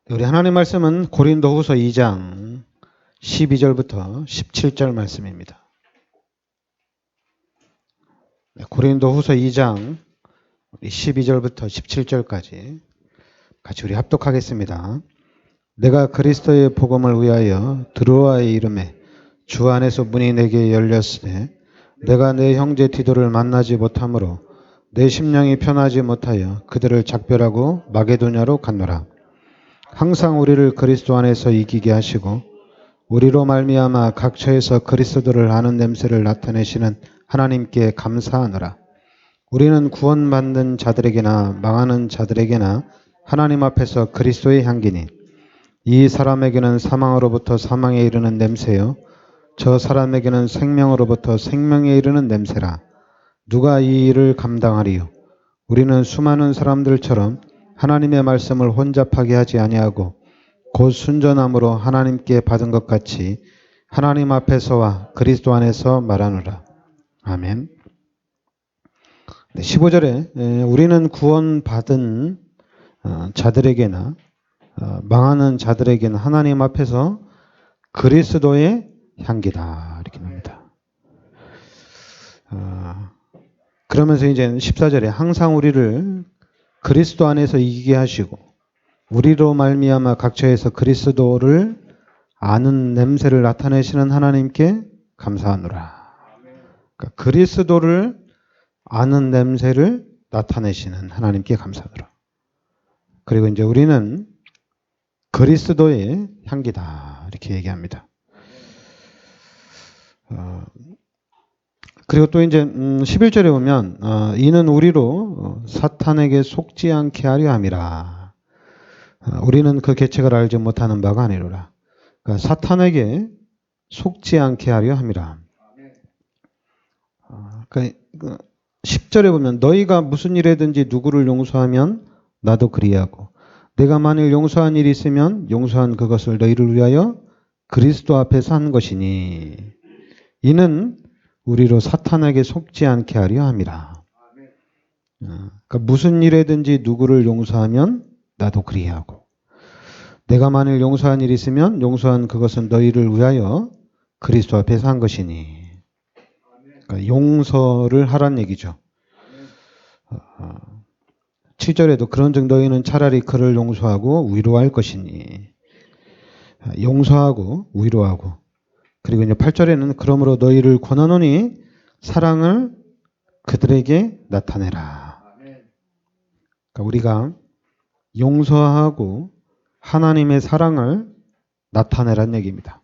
우리 하나님 말씀은 고린도후서 2장 12절부터 17절 말씀입니다. 고린도후서 2장 12절부터 17절까지 같이 우리 합독하겠습니다. 내가 그리스도의 복음을 위하여 드로아의 이름에 주 안에서 문이 내게 열렸으되 내가 내 형제 디도를 만나지 못하므로 내 심령이 편하지 못하여 그들을 작별하고 마게도냐로 갔노라. 항상 우리를 그리스도 안에서 이기게 하시고 우리로 말미암아 각처에서 그리스도를 아는 냄새를 나타내시는 하나님께 감사하노라. 우리는 구원받는 자들에게나 망하는 자들에게나 하나님 앞에서 그리스도의 향기니 이 사람에게는 사망으로부터 사망에 이르는 냄새요 저 사람에게는 생명으로부터 생명에 이르는 냄새라. 누가 이 일을 감당하리요? 우리는 수많은 사람들처럼 하나님의 말씀을 혼잡하게 하지 아니하고 곧 순전함으로 하나님께 받은 것 같이 하나님 앞에서와 그리스도 안에서 말하노라. 아멘. 15절에 우리는 구원받은 자들에게나 망하는 자들에게는 하나님 앞에서 그리스도의 향기다 이렇게 납니다. 그러면서 이제 14절에 항상 우리를 그리스도 안에서 이기게 하시고 우리로 말미암아 각처에서 그리스도를 아는 냄새를 나타내시는 하나님께 감사하노라. 그러니까 그리스도를 아는 냄새를 나타내시는 하나님께 감사하노라. 그리고 이제 우리는 그리스도의 향기다 이렇게 얘기합니다. 그리고 또 이제 11절에 보면 이는 우리로 사탄에게 속지 않게 하려 함이라. 우리는 그 계책을 알지 못하는 바가 아니로라. 그러니까 사탄에게 속지 않게 하려 함이라. 그러니까 10절에 보면 너희가 무슨 일에든지 누구를 용서하면 나도 그리하고 내가 만일 용서한 일이 있으면 용서한 그것을 너희를 위하여 그리스도 앞에서 한 것이니 이는 우리로 사탄에게 속지 않게 하려 함이라. 그러니까 무슨 일에든지 누구를 용서하면 나도 그리하고 내가 만일 용서한 일이 있으면 용서한 그것은 너희를 위하여 그리스도 앞에서 한 것이니 그러니까 용서를 하란 얘기죠. 7절에도 그런즉 너희는 차라리 그를 용서하고 위로할 것이니 용서하고 위로하고 그리고 이제 8절에는 그러므로 너희를 권하노니 사랑을 그들에게 나타내라. 그러니까 우리가 용서하고 하나님의 사랑을 나타내라는 얘기입니다.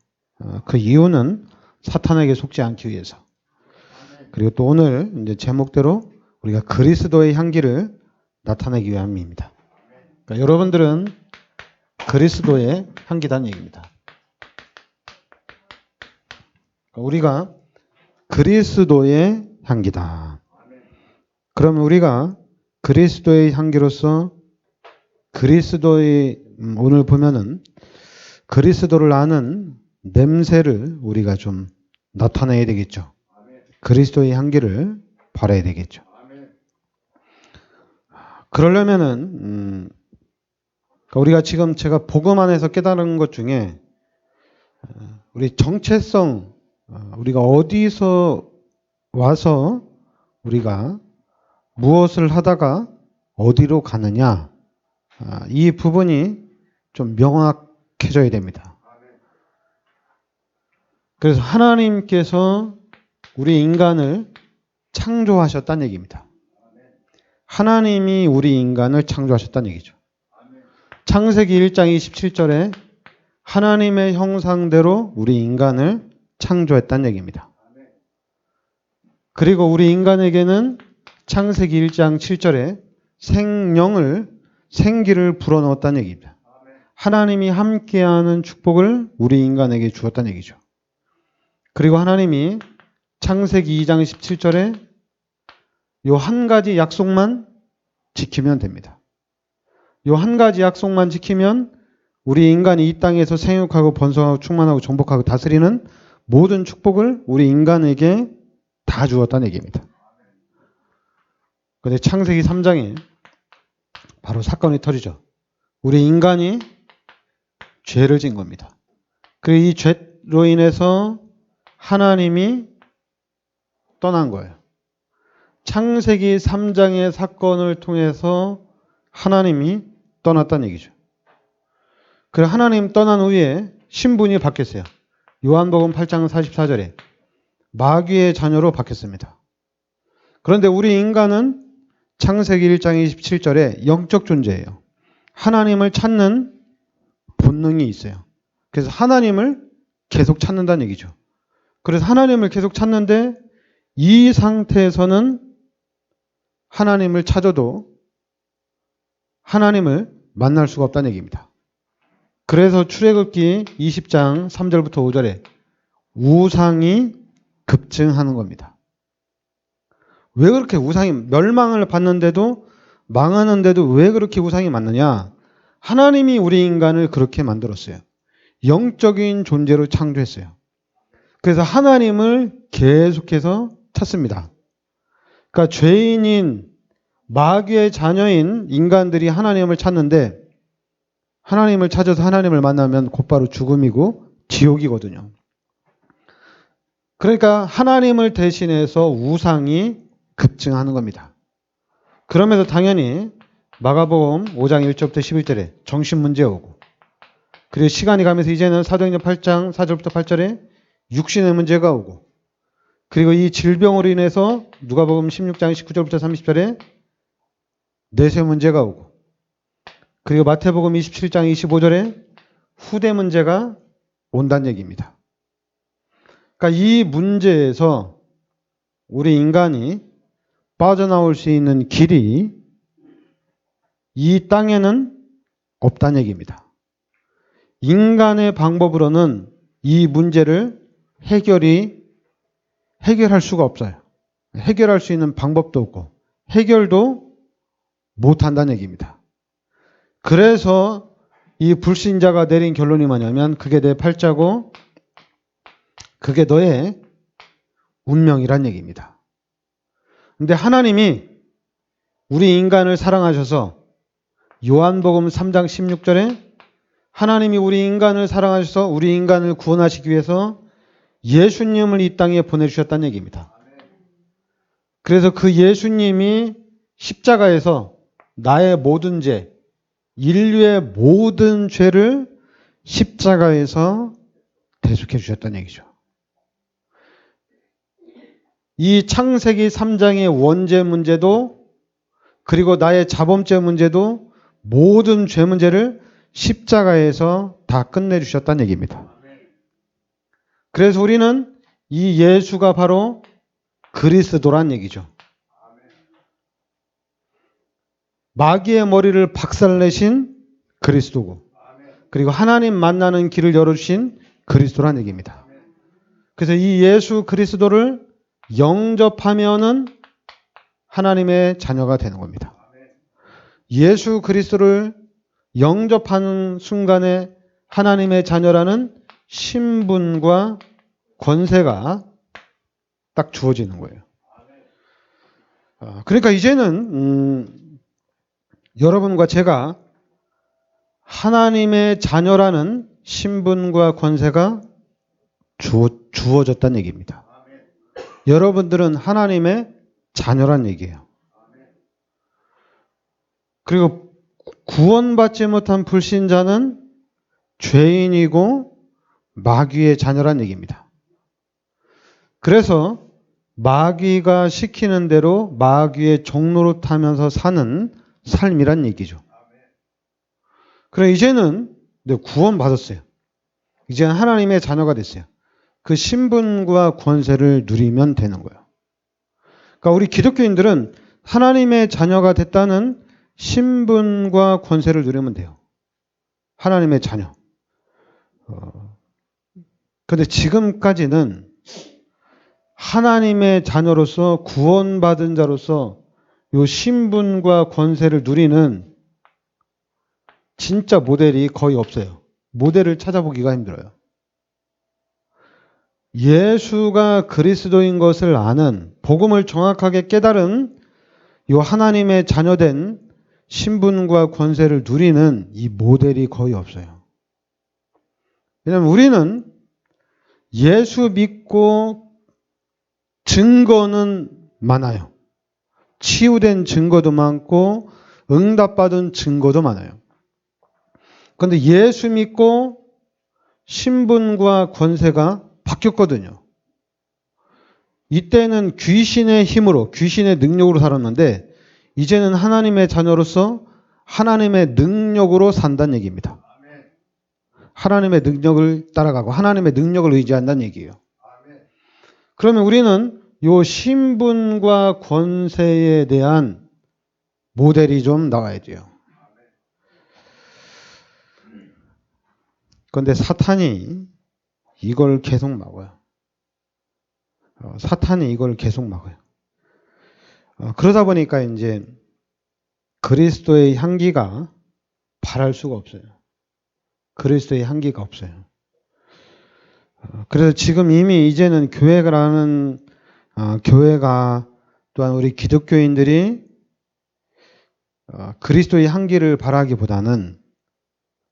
그 이유는 사탄에게 속지 않기 위해서. 그리고 또 오늘 이제 제목대로 우리가 그리스도의 향기를 나타내기 위함입니다. 그러니까 여러분들은 그리스도의 향기다는 얘기입니다. 우리가 그리스도의 향기다. 그러면 우리가 그리스도의 향기로서 그리스도의 오늘 보면은 그리스도를 아는 냄새를 우리가 좀 나타내야 되겠죠. 그리스도의 향기를 발해야 되겠죠. 그러려면은 우리가 지금 제가 복음 안에서 깨달은 것 중에 우리 정체성 우리가 어디서 와서 우리가 무엇을 하다가 어디로 가느냐 이 부분이 좀 명확해져야 됩니다. 그래서 하나님께서 우리 인간을 창조하셨다는 얘기입니다. 하나님이 우리 인간을 창조하셨다는 얘기죠. 창세기 1장 27절에 하나님의 형상대로 우리 인간을 창조했다는 얘기입니다. 그리고 우리 인간에게는 창세기 1장 7절에 생기를 불어넣었다는 얘기입니다. 하나님이 함께하는 축복을 우리 인간에게 주었다는 얘기죠. 그리고 하나님이 창세기 2장 17절에 요 한 가지 약속만 지키면 됩니다. 요 한 가지 약속만 지키면 우리 인간이 이 땅에서 생육하고 번성하고 충만하고 정복하고 다스리는 모든 축복을 우리 인간에게 다 주었다는 얘기입니다. 그런데 창세기 3장에 바로 사건이 터지죠. 우리 인간이 죄를 진 겁니다. 그리고 이 죄로 인해서 하나님이 떠난 거예요. 창세기 3장의 사건을 통해서 하나님이 떠났다는 얘기죠. 그래서 하나님 떠난 후에 신분이 바뀌었어요. 요한복음 8장 44절에 마귀의 자녀로 바뀌었습니다. 그런데 우리 인간은 창세기 1장 27절에 영적 존재예요. 하나님을 찾는 본능이 있어요. 그래서 하나님을 계속 찾는다는 얘기죠. 그래서 하나님을 계속 찾는데 이 상태에서는 하나님을 찾아도 하나님을 만날 수가 없다는 얘기입니다. 그래서 출애굽기 20장 3절부터 5절에 우상이 급증하는 겁니다. 왜 그렇게 우상이 멸망을 받는데도 망하는데도 왜 그렇게 우상이 많느냐? 하나님이 우리 인간을 그렇게 만들었어요. 영적인 존재로 창조했어요. 그래서 하나님을 계속해서 찾습니다. 그러니까 죄인인 마귀의 자녀인 인간들이 하나님을 찾는데 하나님을 찾아서 하나님을 만나면 곧바로 죽음이고 지옥이거든요. 그러니까 하나님을 대신해서 우상이 급증하는 겁니다. 그러면서 당연히 마가복음 5장 1절부터 11절에 정신 문제 오고 그리고 시간이 가면서 이제는 사도행전 8장 4절부터 8절에 육신의 문제가 오고 그리고 이 질병으로 인해서 누가복음 16장 19절부터 30절에 내세 문제가 오고 그리고 마태복음 27장 25절에 후대 문제가 온다는 얘기입니다. 그러니까 이 문제에서 우리 인간이 빠져나올 수 있는 길이 이 땅에는 없다는 얘기입니다. 인간의 방법으로는 이 문제를 해결할 수가 없어요. 해결할 수 있는 방법도 없고 해결도 못한다는 얘기입니다. 그래서 이 불신자가 내린 결론이 뭐냐면 그게 내 팔자고 그게 너의 운명이란 얘기입니다. 근데 하나님이 우리 인간을 사랑하셔서 요한복음 3장 16절에 하나님이 우리 인간을 사랑하셔서 우리 인간을 구원하시기 위해서 예수님을 이 땅에 보내주셨다는 얘기입니다. 그래서 그 예수님이 십자가에서 나의 모든 죄, 인류의 모든 죄를 십자가에서 대속해 주셨다는 얘기죠. 이 창세기 3장의 원죄 문제도 그리고 나의 자범죄 문제도 모든 죄 문제를 십자가에서 다 끝내주셨다는 얘기입니다. 그래서 우리는 이 예수가 바로 그리스도란 얘기죠. 마귀의 머리를 박살내신 그리스도고 그리고 하나님 만나는 길을 열어주신 그리스도란 얘기입니다. 그래서 이 예수 그리스도를 영접하면은 하나님의 자녀가 되는 겁니다. 예수 그리스도를 영접하는 순간에 하나님의 자녀라는 신분과 권세가 딱 주어지는 거예요. 그러니까 이제는 여러분과 제가 하나님의 자녀라는 신분과 권세가 주어졌다는 얘기입니다. 여러분들은 하나님의 자녀란 얘기예요. 그리고 구원받지 못한 불신자는 죄인이고 마귀의 자녀란 얘기입니다. 그래서 마귀가 시키는 대로 마귀의 종로로 타면서 사는 삶이란 얘기죠. 그래 이제는 구원받았어요. 이제는 하나님의 자녀가 됐어요. 그 신분과 권세를 누리면 되는 거예요. 그러니까 우리 기독교인들은 하나님의 자녀가 됐다는 신분과 권세를 누리면 돼요. 하나님의 자녀. 그런데 지금까지는 하나님의 자녀로서 구원받은 자로서 이 신분과 권세를 누리는 진짜 모델이 거의 없어요. 모델을 찾아보기가 힘들어요. 예수가 그리스도인 것을 아는 복음을 정확하게 깨달은 이 하나님의 자녀된 신분과 권세를 누리는 이 모델이 거의 없어요. 왜냐하면 우리는 예수 믿고 증거는 많아요. 치유된 증거도 많고 응답받은 증거도 많아요. 그런데 예수 믿고 신분과 권세가 바뀌었거든요. 이때는 귀신의 힘으로, 귀신의 능력으로 살았는데 이제는 하나님의 자녀로서 하나님의 능력으로 산다는 얘기입니다. 하나님의 능력을 따라가고 하나님의 능력을 의지한다는 얘기예요. 그러면 우리는 이 신분과 권세에 대한 모델이 좀 나와야 돼요. 그런데 사탄이 이걸 계속 막아요. 사탄이 이걸 계속 막아요. 그러다 보니까 이제 그리스도의 향기가 발할 수가 없어요. 그리스도의 향기가 없어요. 그래서 지금 이미 이제는 교회라는 교회가 또한 우리 기독교인들이 그리스도의 향기를 발하기보다는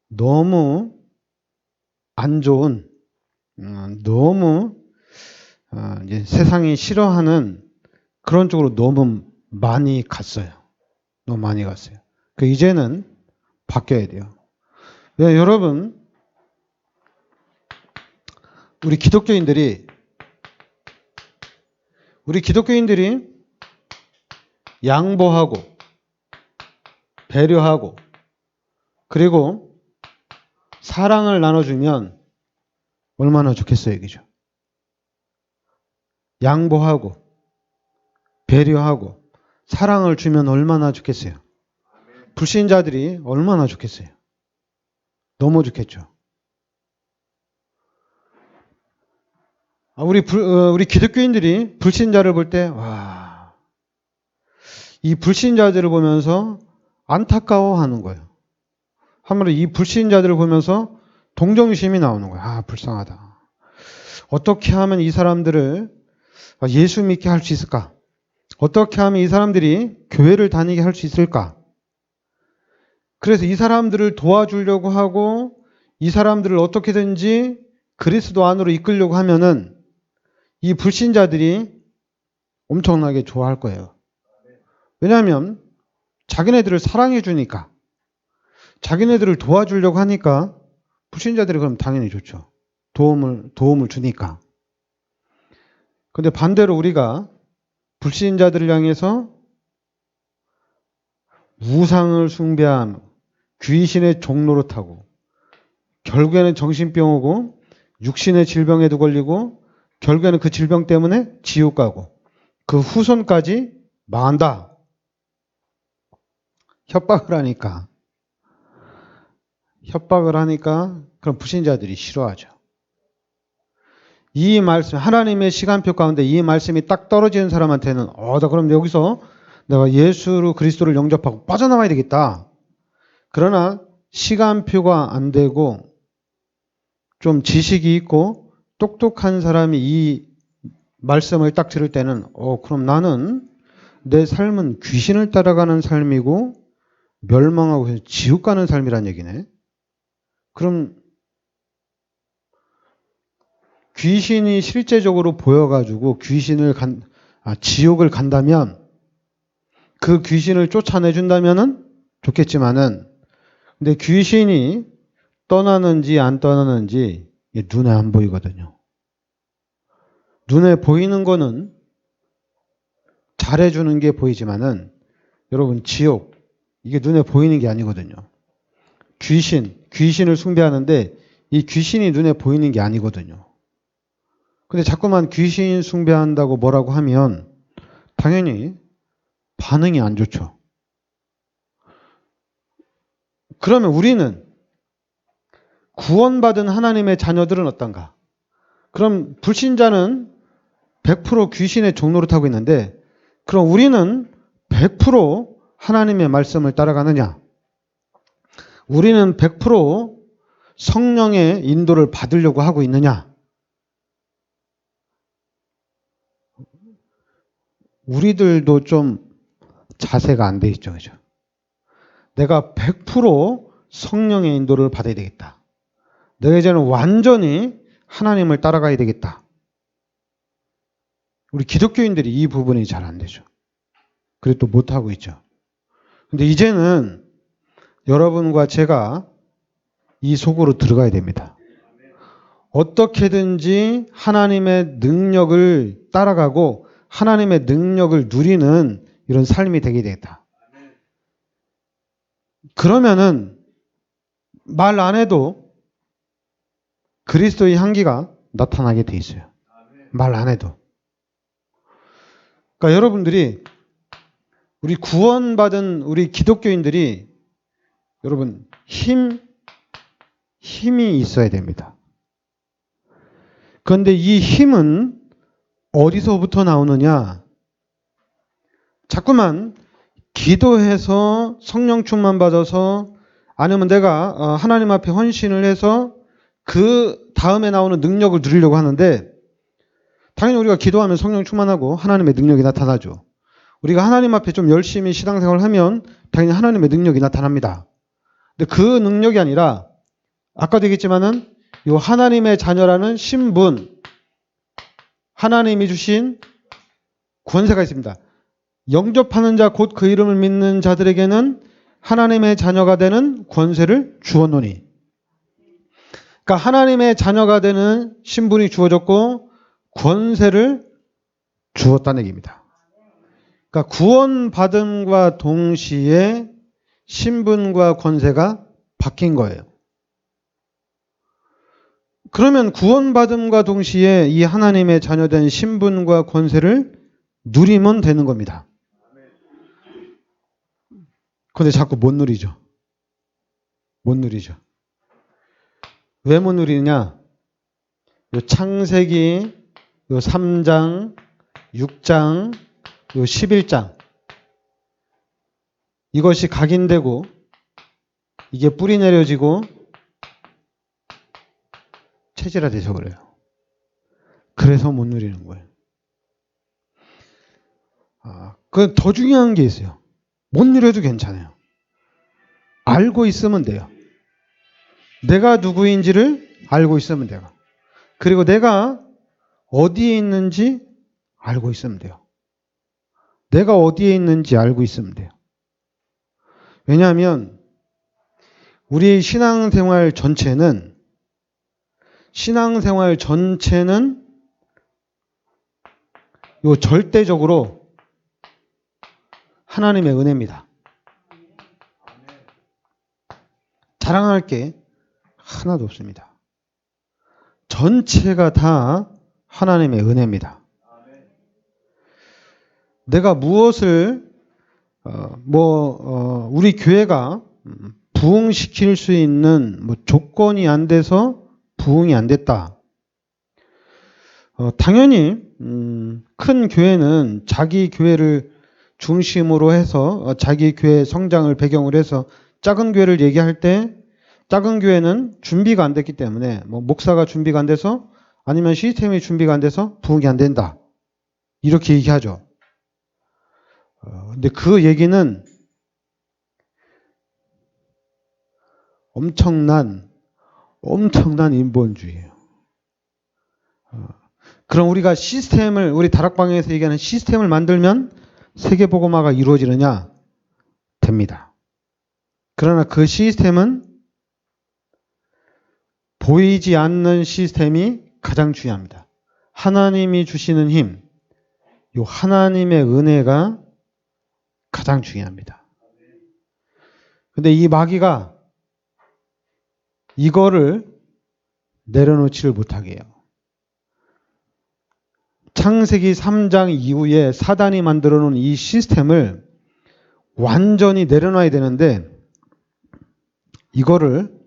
너무 안 좋은, 너무 이제 세상이 싫어하는 그런 쪽으로 너무 많이 갔어요. 너무 많이 갔어요. 이제는 바뀌어야 돼요. 네, 여러분, 우리 기독교인들이 양보하고 배려하고 그리고 사랑을 나눠주면 얼마나 좋겠어요, 이거죠. 양보하고 배려하고 사랑을 주면 얼마나 좋겠어요. 불신자들이 얼마나 좋겠어요. 너무 좋겠죠. 우리 기독교인들이 불신자를 볼 때, 와, 이 불신자들을 보면서 안타까워하는 거예요. 한마디로 이 불신자들을 보면서 동정심이 나오는 거예요. 아, 불쌍하다. 어떻게 하면 이 사람들을 예수 믿게 할 수 있을까? 어떻게 하면 이 사람들이 교회를 다니게 할 수 있을까? 그래서 이 사람들을 도와주려고 하고 이 사람들을 어떻게든지 그리스도 안으로 이끌려고 하면은 이 불신자들이 엄청나게 좋아할 거예요. 왜냐하면 자기네들을 사랑해 주니까, 자기네들을 도와주려고 하니까 불신자들이 그럼 당연히 좋죠. 도움을 주니까. 근데 반대로 우리가 불신자들을 향해서 우상을 숭배하며 귀신의 종로로 타고 결국에는 정신병 오고 육신의 질병에도 걸리고 결국에는 그 질병 때문에 지옥 가고 그 후손까지 망한다. 협박을 하니까 그럼 불신자들이 싫어하죠. 이 말씀, 하나님의 시간표 가운데 이 말씀이 딱 떨어지는 사람한테는 나 그럼 여기서 내가 예수 그리스도를 영접하고 빠져나와야 되겠다. 그러나 시간표가 안 되고 좀 지식이 있고 똑똑한 사람이 이 말씀을 딱 들을 때는 그럼 나는 내 삶은 귀신을 따라가는 삶이고 멸망하고 지옥 가는 삶이란 얘기네. 그럼 귀신이 실제적으로 보여가지고 지옥을 간다면 그 귀신을 쫓아내준다면은 좋겠지만은 근데 귀신이 떠나는지 안 떠나는지 눈에 안 보이거든요. 눈에 보이는 거는 잘해주는 게 보이지만은 여러분 지옥 이게 눈에 보이는 게 아니거든요. 귀신을 숭배하는데 이 귀신이 눈에 보이는 게 아니거든요. 근데 자꾸만 귀신 숭배한다고 뭐라고 하면 당연히 반응이 안 좋죠. 그러면 우리는 구원받은 하나님의 자녀들은 어떤가? 그럼 불신자는 100% 귀신의 종로를 타고 있는데 그럼 우리는 100% 하나님의 말씀을 따라가느냐? 우리는 100% 성령의 인도를 받으려고 하고 있느냐? 우리들도 좀 자세가 안 돼 있죠. 그죠? 내가 100% 성령의 인도를 받아야 되겠다. 내가 이제는 완전히 하나님을 따라가야 되겠다. 우리 기독교인들이 이 부분이 잘 안 되죠. 그리고 또 못하고 있죠. 근데 이제는 여러분과 제가 이 속으로 들어가야 됩니다. 어떻게든지 하나님의 능력을 따라가고 하나님의 능력을 누리는 이런 삶이 되게 되겠다. 그러면은 말 안 해도 그리스도의 향기가 나타나게 돼 있어요. 말 안 해도. 그러니까 여러분들이 우리 구원받은 우리 기독교인들이 여러분 힘이 있어야 됩니다. 그런데 이 힘은 어디서부터 나오느냐? 자꾸만 기도해서 성령 충만 받아서 아니면 내가 하나님 앞에 헌신을 해서 그 다음에 나오는 능력을 누리려고 하는데 당연히 우리가 기도하면 성령 충만하고 하나님의 능력이 나타나죠. 우리가 하나님 앞에 좀 열심히 신앙생활을 하면 당연히 하나님의 능력이 나타납니다. 근데 그 능력이 아니라 아까도 얘기했지만은 이 하나님의 자녀라는 신분, 하나님이 주신 권세가 있습니다. 영접하는 자 곧 그 이름을 믿는 자들에게는 하나님의 자녀가 되는 권세를 주었노니. 그러니까 하나님의 자녀가 되는 신분이 주어졌고 권세를 주었다는 얘기입니다. 그러니까 구원받음과 동시에 신분과 권세가 바뀐 거예요. 그러면 구원받음과 동시에 이 하나님의 자녀된 신분과 권세를 누리면 되는 겁니다. 그런데 자꾸 못 누리죠. 못 누리죠. 왜 못 누리느냐? 요 창세기 요 3장, 6장, 요 11장 이것이 각인되고 이게 뿌리 내려지고 체질화돼서 그래요. 그래서 못 누리는 거예요. 그 더 중요한 게 있어요. 못 누려도 괜찮아요. 알고 있으면 돼요. 내가 누구인지를 알고 있으면 돼요. 그리고 내가 어디에 있는지 알고 있으면 돼요. 내가 어디에 있는지 알고 있으면 돼요. 왜냐하면 우리 신앙생활 전체는 요 절대적으로 하나님의 은혜입니다. 자랑할 게 하나도 없습니다. 전체가 다 하나님의 은혜입니다. 내가 무엇을 우리 교회가 부흥시킬 수 있는 조건이 안 돼서 부흥이 안 됐다. 당연히 큰 교회는 자기 교회를 중심으로 해서 자기 교회 성장을 배경으로 해서 작은 교회를 얘기할 때 작은 교회는 준비가 안 됐기 때문에 목사가 준비가 안 돼서 아니면 시스템이 준비가 안 돼서 부흥이 안 된다. 이렇게 얘기하죠. 근데 그 얘기는 엄청난 인본주의예요. 그럼 우리가 우리 다락방에서 얘기하는 시스템을 만들면 세계복음화가 이루어지느냐? 됩니다. 그러나 그 시스템은 보이지 않는 시스템이 가장 중요합니다. 하나님이 주시는 힘, 이 하나님의 은혜가 가장 중요합니다. 근데 이 마귀가 이거를 내려놓지를 못하게 해요. 창세기 3장 이후에 사단이 만들어 놓은 이 시스템을 완전히 내려놔야 되는데 이거를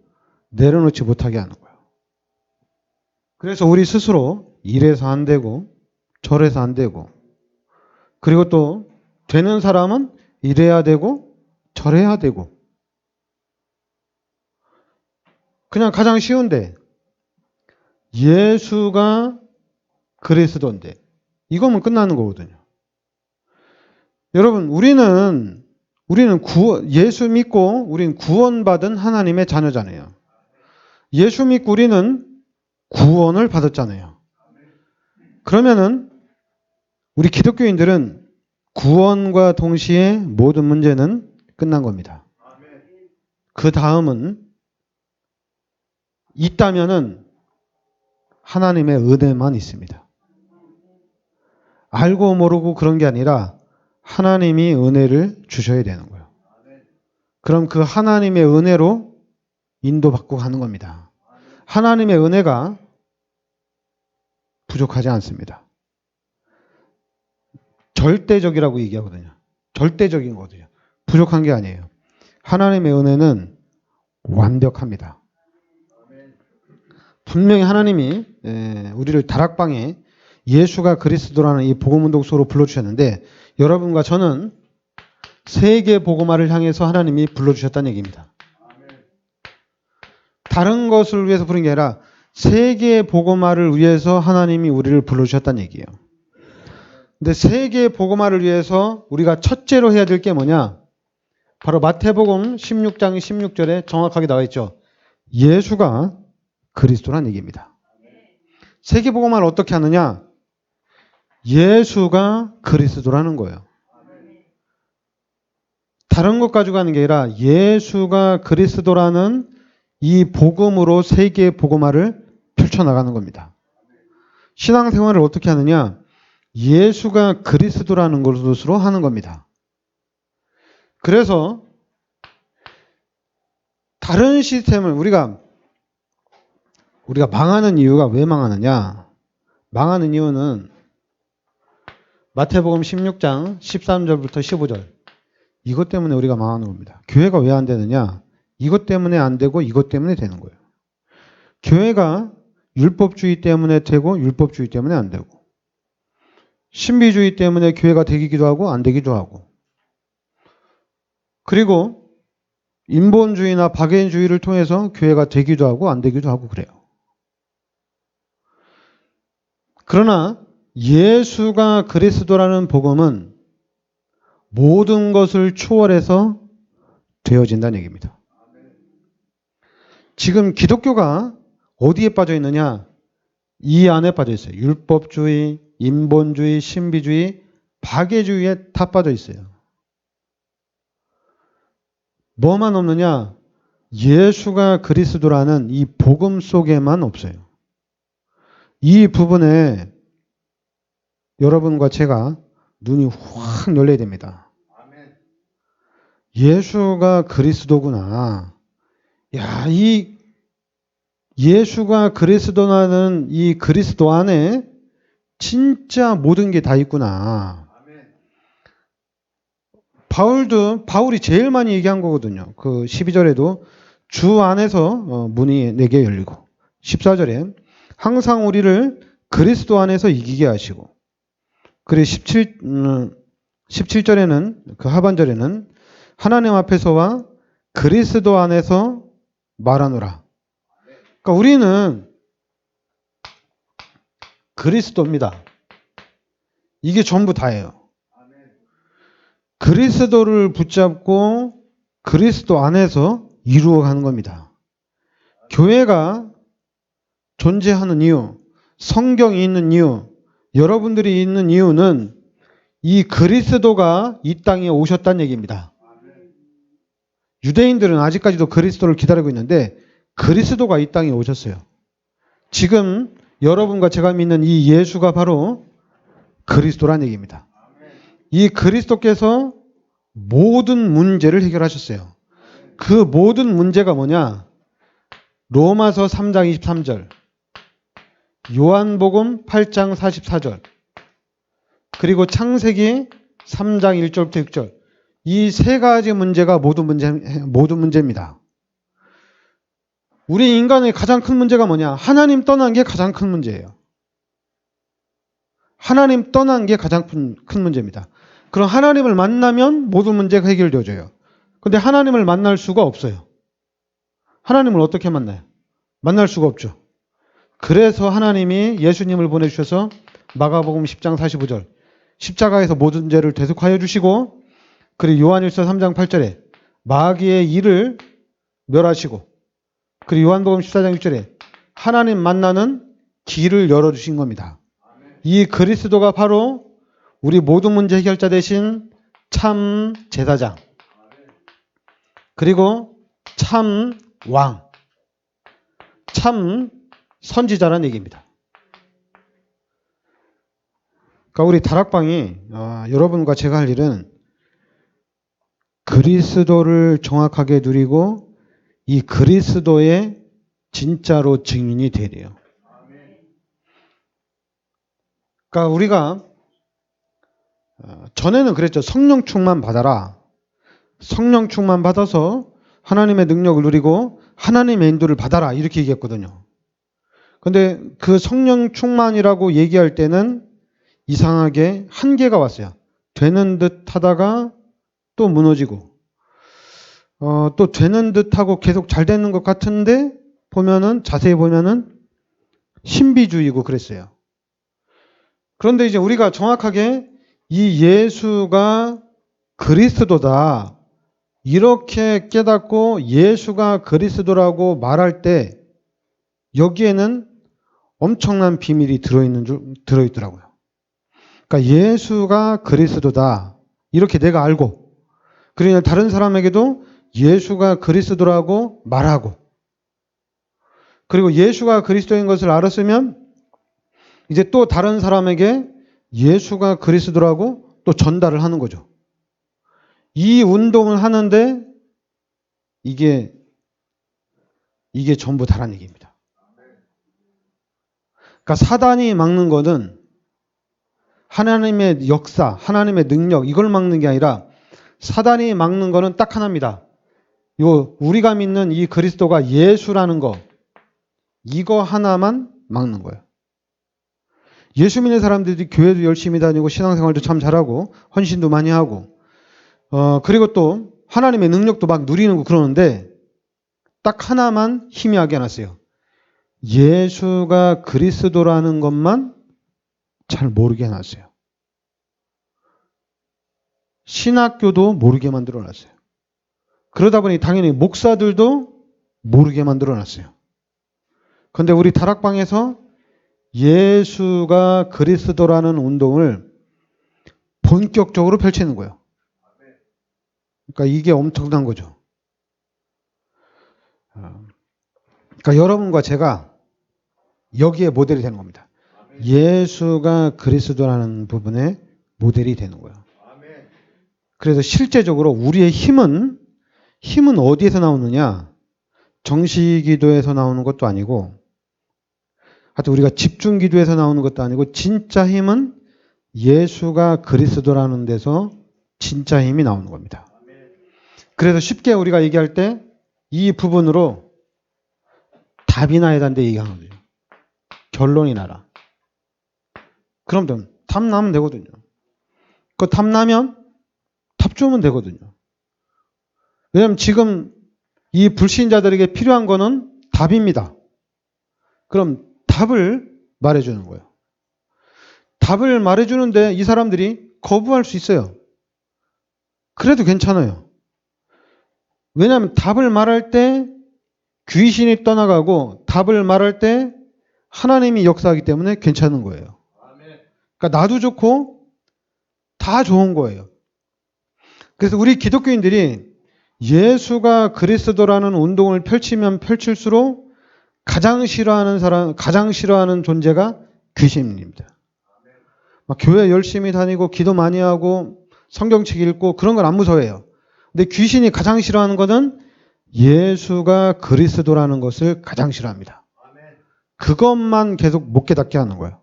내려놓지 못하게 하는 거예요. 그래서 우리 스스로 이래서 안 되고 저래서 안 되고 그리고 또 되는 사람은 이래야 되고 저래야 되고 그냥 가장 쉬운데 예수가 그리스도인데 이거면 끝나는 거거든요. 여러분 우리는 예수 믿고 우리는 구원받은 하나님의 자녀잖아요. 예수 믿고 우리는 구원을 받았잖아요. 그러면은 우리 기독교인들은 구원과 동시에 모든 문제는 끝난 겁니다. 그 다음은 있다면은 하나님의 은혜만 있습니다. 알고 모르고 그런 게 아니라 하나님이 은혜를 주셔야 되는 거예요. 그럼 그 하나님의 은혜로 인도받고 가는 겁니다. 하나님의 은혜가 부족하지 않습니다. 절대적이라고 얘기하거든요. 절대적인 거거든요. 부족한 게 아니에요. 하나님의 은혜는 완벽합니다. 분명히 하나님이 우리를 다락방에 예수가 그리스도라는 이 복음운동소로 불러주셨는데 여러분과 저는 세계 복음화를 향해서 하나님이 불러주셨다는 얘기입니다. 다른 것을 위해서 부른 게 아니라 세계 복음화를 위해서 하나님이 우리를 불러주셨다는 얘기예요. 근데 세계 복음화를 위해서 우리가 첫째로 해야 될 게 뭐냐? 바로 마태복음 16장 16절에 정확하게 나와 있죠. 예수가 그리스도란 얘기입니다. 세계 복음화를 어떻게 하느냐? 예수가 그리스도라는 거예요. 다른 것 가지고 하는 게 아니라 예수가 그리스도라는 이 복음으로 세계 복음화를 펼쳐나가는 겁니다. 신앙생활을 어떻게 하느냐? 예수가 그리스도라는 것으로 하는 겁니다. 그래서 다른 시스템을 우리가 망하는 이유가 왜 망하느냐? 망하는 이유는 마태복음 16장 13절부터 15절 이것 때문에 우리가 망하는 겁니다. 교회가 왜 안 되느냐? 이것 때문에 안 되고 이것 때문에 되는 거예요. 교회가 율법주의 때문에 되고 율법주의 때문에 안 되고 신비주의 때문에 교회가 되기도 하고 안 되기도 하고 그리고 인본주의나 박애인주의를 통해서 교회가 되기도 하고 안 되기도 하고 그래요. 그러나 예수가 그리스도라는 복음은 모든 것을 초월해서 되어진다는 얘기입니다. 지금 기독교가 어디에 빠져 있느냐? 이 안에 빠져 있어요. 율법주의, 인본주의, 신비주의, 박애주의에 다 빠져 있어요. 뭐만 없느냐? 예수가 그리스도라는 이 복음 속에만 없어요. 이 부분에 여러분과 제가 눈이 확 열려야 됩니다. 예수가 그리스도구나. 야, 이 예수가 그리스도라는 이 그리스도 안에 진짜 모든 게 다 있구나. 바울이 제일 많이 얘기한 거거든요. 그 12절에도 주 안에서 문이 내게 열리고 14절에 항상 우리를 그리스도 안에서 이기게 하시고 그리고 17절에는 그 하반절에는 하나님 앞에서와 그리스도 안에서 말하노라. 그러니까 우리는 그리스도입니다. 이게 전부 다예요. 그리스도를 붙잡고 그리스도 안에서 이루어가는 겁니다. 교회가 존재하는 이유, 성경이 있는 이유, 여러분들이 있는 이유는 이 그리스도가 이 땅에 오셨다는 얘기입니다. 유대인들은 아직까지도 그리스도를 기다리고 있는데 그리스도가 이 땅에 오셨어요. 지금 여러분과 제가 믿는 이 예수가 바로 그리스도란 얘기입니다. 이 그리스도께서 모든 문제를 해결하셨어요. 그 모든 문제가 뭐냐? 로마서 3장 23절, 요한복음 8장 44절, 그리고 창세기 3장 1절부터 6절. 이 세 가지 문제가 모든 문제입니다. 우리 인간의 가장 큰 문제가 뭐냐? 하나님 떠난 게 가장 큰 문제예요. 하나님 떠난 게 가장 큰 문제입니다. 그럼 하나님을 만나면 모든 문제가 해결되어져요. 근데 하나님을 만날 수가 없어요. 하나님을 어떻게 만나요? 만날 수가 없죠. 그래서 하나님이 예수님을 보내주셔서 마가복음 10장 45절 십자가에서 모든 죄를 대속하여 주시고 그리고 요한일서 3장 8절에 마귀의 일을 멸하시고 그리고 요한복음 14장 6절에 하나님 만나는 길을 열어주신 겁니다. 이 그리스도가 바로 우리 모든 문제 해결자 되신 참 제사장, 그리고 참 왕, 참 선지자라는 얘기입니다. 그러니까 우리 다락방이 여러분과 제가 할 일은 그리스도를 정확하게 누리고 이 그리스도의 진짜로 증인이 되래요. 그러니까 우리가 전에는 그랬죠. 성령 충만 받아라. 성령 충만 받아서 하나님의 능력을 누리고 하나님의 인도를 받아라. 이렇게 얘기했거든요. 근데 그 성령 충만이라고 얘기할 때는 이상하게 한계가 왔어요. 되는 듯 하다가 또 무너지고, 또 되는 듯 하고 계속 잘 되는 것 같은데 자세히 보면은 신비주의고 그랬어요. 그런데 이제 우리가 정확하게 이 예수가 그리스도다, 이렇게 깨닫고 예수가 그리스도라고 말할 때 여기에는 엄청난 비밀이 들어있더라고요. 그러니까 예수가 그리스도다, 이렇게 내가 알고, 그러니 다른 사람에게도 예수가 그리스도라고 말하고, 그리고 예수가 그리스도인 것을 알았으면 이제 또 다른 사람에게 예수가 그리스도라고 또 전달을 하는 거죠. 이 운동을 하는데 이게 전부 다란 얘기입니다. 그러니까 사단이 막는 거는 하나님의 역사, 하나님의 능력, 이걸 막는 게 아니라 사단이 막는 거는 딱 하나입니다. 우리가 믿는 이 그리스도가 예수라는 거, 이거 하나만 막는 거예요. 예수 믿는 사람들이 교회도 열심히 다니고 신앙생활도 참 잘하고 헌신도 많이 하고, 그리고 또 하나님의 능력도 막 누리는 거 그러는데 딱 하나만 희미하게 해놨어요. 예수가 그리스도라는 것만 잘 모르게 해놨어요. 신학교도 모르게 만들어놨어요. 그러다 보니 당연히 목사들도 모르게 만들어놨어요. 그런데 우리 다락방에서 예수가 그리스도라는 운동을 본격적으로 펼치는 거예요. 그러니까 이게 엄청난 거죠. 그러니까 여러분과 제가 여기에 모델이 되는 겁니다. 예수가 그리스도라는 부분에 모델이 되는 거예요. 그래서 실제적으로 우리의 힘은 어디에서 나오느냐? 정시기도에서 나오는 것도 아니고, 하여튼 우리가 집중기도에서 나오는 것도 아니고, 진짜 힘은 예수가 그리스도라는 데서 진짜 힘이 나오는 겁니다. 그래서 쉽게 우리가 얘기할 때 이 부분으로 답이 나야 된다 얘기하는 거죠. 결론이 나라. 그럼 답 나면 되거든요. 그 답 나면 답 주면 되거든요. 왜냐하면 지금 이 불신자들에게 필요한 거는 답입니다. 그럼 답을 말해주는 거예요. 답을 말해주는데 이 사람들이 거부할 수 있어요. 그래도 괜찮아요. 왜냐하면 답을 말할 때 귀신이 떠나가고 답을 말할 때 하나님이 역사하기 때문에 괜찮은 거예요. 그러니까 나도 좋고 다 좋은 거예요. 그래서 우리 기독교인들이 예수가 그리스도라는 운동을 펼치면 펼칠수록 가장 싫어하는 존재가 귀신입니다. 막 교회 열심히 다니고 기도 많이 하고 성경책 읽고 그런 건 안 무서워해요. 근데 귀신이 가장 싫어하는 것은 예수가 그리스도라는 것을 가장 싫어합니다. 그것만 계속 못 깨닫게 하는 거예요.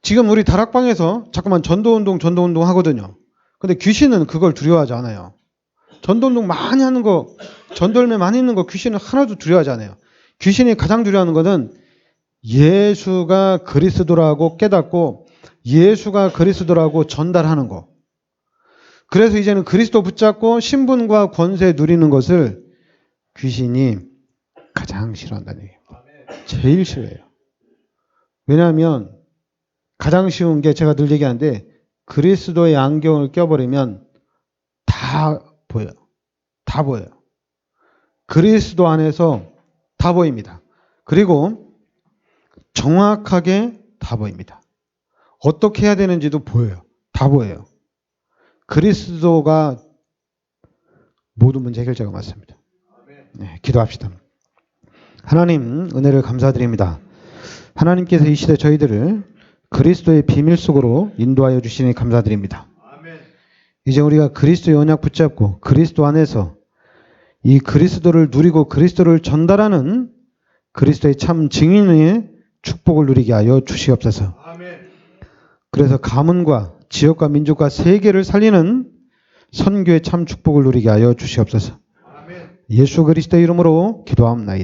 지금 우리 다락방에서 자꾸만 전도운동 하거든요. 근데 귀신은 그걸 두려워하지 않아요. 전도운동 많이 하는 거, 전도열매 많이 있는 거 귀신은 하나도 두려워하지 않아요. 귀신이 가장 두려워하는 것은 예수가 그리스도라고 깨닫고 예수가 그리스도라고 전달하는 거. 그래서 이제는 그리스도 붙잡고 신분과 권세 누리는 것을 귀신이 가장 싫어한다는 얘기예요. 제일 싫어해요. 왜냐하면 가장 쉬운 게 제가 늘 얘기하는데 그리스도의 안경을 껴버리면 다 보여요. 다 보여요. 그리스도 안에서 다 보입니다. 그리고 정확하게 다 보입니다. 어떻게 해야 되는지도 보여요. 다 보여요. 그리스도가 모든 문제 해결자가 맞습니다. 네, 기도합시다. 하나님 은혜를 감사드립니다. 하나님께서 이 시대 저희들을 그리스도의 비밀 속으로 인도하여 주시니 감사드립니다. 이제 우리가 그리스도의 언약 붙잡고 그리스도 안에서 이 그리스도를 누리고 그리스도를 전달하는 그리스도의 참 증인의 축복을 누리게 하여 주시옵소서. 그래서 가문과 지역과 민족과 세계를 살리는 선교의 참 축복을 누리게 하여 주시옵소서. 예수 그리스도의 이름으로 기도합나이다.